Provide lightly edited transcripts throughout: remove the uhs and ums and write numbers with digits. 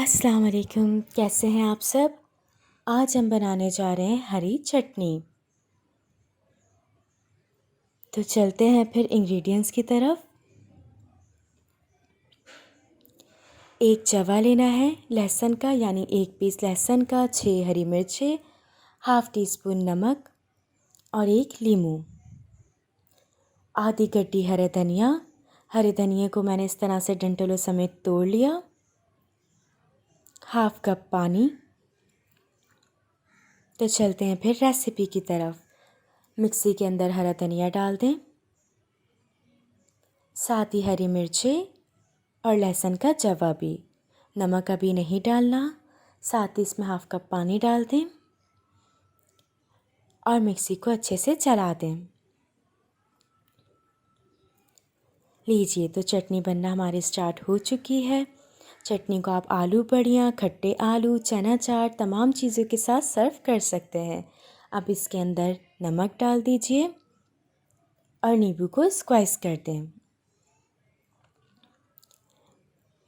अस्सलाम वालेकुम, कैसे हैं आप सब। आज हम बनाने जा रहे हैं हरी चटनी। तो चलते हैं फिर इंग्रेडिएंट्स की तरफ। एक जवा लेना है लहसुन का, यानी 1 पीस लहसुन का, 6 हरी मिर्चें, हाफ़ टी स्पून नमक और 1 लीमू, आधी गड्डी हरे धनिया। हरे धनिए को मैंने इस तरह से डंठलों समेत तोड़ लिया। हाफ़ कप पानी। तो चलते हैं फिर रेसिपी की तरफ। मिक्सी के अंदर हरा धनिया डाल दें, साथ ही हरी मिर्चें और लहसुन का जवा भी। नमक अभी नहीं डालना। साथ ही इसमें हाफ़ कप पानी डाल दें और मिक्सी को अच्छे से चला दें। लीजिए, तो चटनी बनना हमारी स्टार्ट हो चुकी है। चटनी को आप आलू बड़ियाँ, खट्टे आलू, चना चाट तमाम चीज़ों के साथ सर्व कर सकते हैं। अब इसके अंदर नमक डाल दीजिए और नींबू को स्क्वाइस कर दें।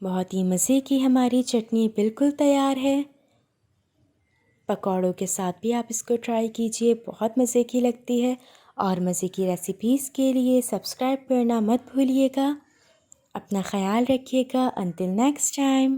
बहुत ही मज़े की हमारी चटनी बिल्कुल तैयार है। पकौड़ों के साथ भी आप इसको ट्राई कीजिए, बहुत मज़े की लगती है। और मज़े की रेसिपीज़ के लिए सब्सक्राइब करना मत भूलिएगा। अपना ख़याल रखिएगा। Until next time.